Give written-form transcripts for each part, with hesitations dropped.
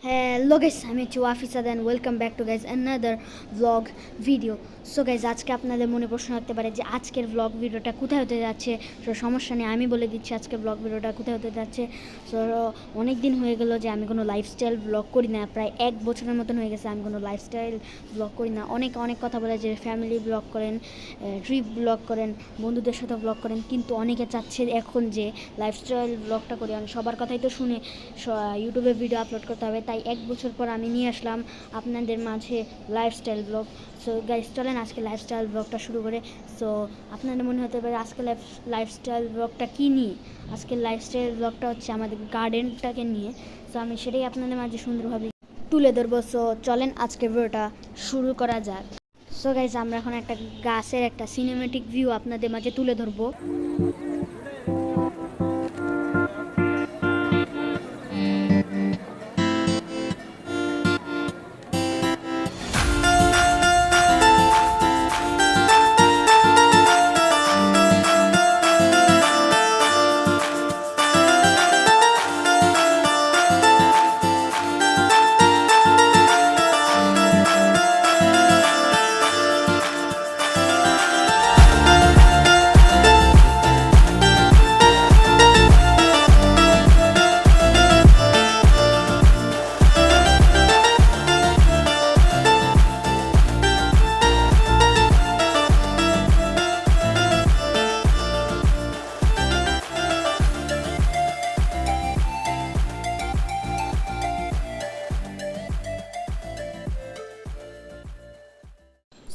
Hello guys, I'm Wafee Saad and welcome back to guys another vlog video. So guys আজকে আপনাদের মনে প্রশ্ন থাকতে পারে যে আজকের ব্লগ ভিডিওটা কোথায় হতে যাচ্ছে। সো সমস্যা নেই, আমি বলে দিচ্ছি আজকের ব্লগ ভিডিওটা কোথায় হতে যাচ্ছে। সো অনেক দিন হয়ে গেলো যে আমি কোনো লাইফস্টাইল ব্লগ করি না, প্রায় 1 বছরের মতন হয়ে গেছে আমি কোনো লাইফস্টাইল ব্লগ করি না। অনেক কথা বলে যে ফ্যামিলি ব্লগ করেন, ট্রিপ ব্লগ করেন, বন্ধুদের সাথে ব্লগ করেন, কিন্তু অনেকে চাচ্ছে এখন যে লাইফস্টাইল ব্লগটা করি। আমি সবার কথাই তো শুনে ইউটিউবে ভিডিও আপলোড করতে হবে, তাই 1 বছর পর আমি নিয়ে আসলাম আপনাদের মাঝে লাইফস্টাইল ব্লগ। সো গাইজ চলেন আজকে লাইফস্টাইল ব্লগটা শুরু করে। সো আপনাদের মনে হতে পারে আজকে লাইফস্টাইল ব্লগটা কী নিয়ে। আজকের লাইফস্টাইল ব্লগটা হচ্ছে আমাদের গার্ডেনটাকে নিয়ে। সো আমি সেটাই আপনাদের মাঝে সুন্দরভাবে তুলে ধরবো। সো চলেন আজকে ভিডিওটা শুরু করা যাক। সো গাইজ আমরা এখন একটা গাছের একটা সিনেমেটিক ভিউ আপনাদের মাঝে তুলে ধরবো।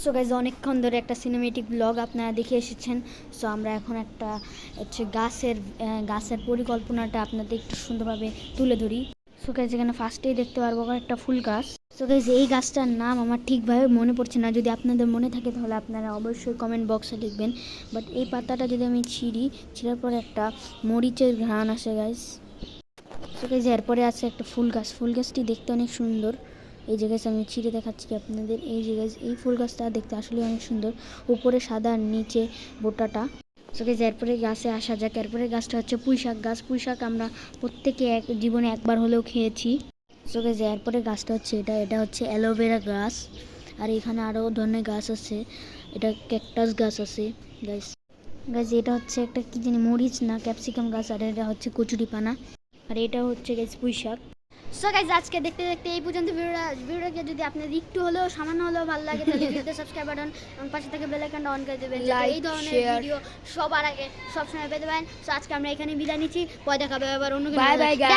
সো গাইজ অনেকক্ষণ ধরে একটা সিনেমেটিক ব্লগ আপনারা দেখে এসেছেন। সো আমরা এখন একটা হচ্ছে গাছের পরিকল্পনাটা আপনাদের একটু সুন্দরভাবে তুলে ধরি। সো গাইজ এখানে ফার্স্টেই দেখতে পারবো একটা ফুল গাছ। সো গাইজ এই গাছটার নাম আমার ঠিকভাবে মনে পড়ছে না, যদি আপনাদের মনে থাকে তাহলে আপনারা অবশ্যই কমেন্ট বক্সে লিখবেন। বাট এই পাতাটা যদি আমি ছিঁড়ার পরে একটা মরিচের ঘ্রাণ আসে গাইজ। সো গাইজ এরপরে আছে একটা ফুল গাছটি দেখতে অনেক সুন্দর। এই যে গাছ আমি ছিঁড়ে দেখাচ্ছি আপনাদের। এই যে গাছ এই ফুল গাছটা দেখতে আসলে অনেক সুন্দর, উপরে সাদা আর নিচে বোটাটা। সো গাইজ এরপরে গাছে আসা যাক। এরপরে গাছটা হচ্ছে পুঁইশাক গাছ। পুঁইশাক আমরা প্রত্যেকে জীবনে একবার হলেও খেয়েছি। সো গাইজ এরপরে গাছটা হচ্ছে এটা হচ্ছে অ্যালোভেরা গাছ। আর এখানে আরও ধরনের গাছ আছে, এটা ক্যাকটাস গাছ আছে গাছ এটা হচ্ছে একটা কি জানি মরিচ না ক্যাপসিকাম গাছ। আর এটা হচ্ছে কচুরিপানা। আর এটা হচ্ছে গাছ পুঁইশাক। সো গাইজ আজকে দেখতে এই পর্যন্ত ভিডিওটাকে যদি আপনাদের একটু হলেও সামান্য হলেও ভালো লাগে তাহলে ভিডিওতে সাবস্ক্রাইব বাটন এবং পাশে থেকে বেল আইকনটা অন করে দেবেন, এই ধরনের ভিডিও সবার আগে সবসময় পেতে পারেন। সো আজকে আমরা এখানে বিদায় নিচ্ছি, পরে দেখা হবে আবার অন্য কোনো। Bye bye guys.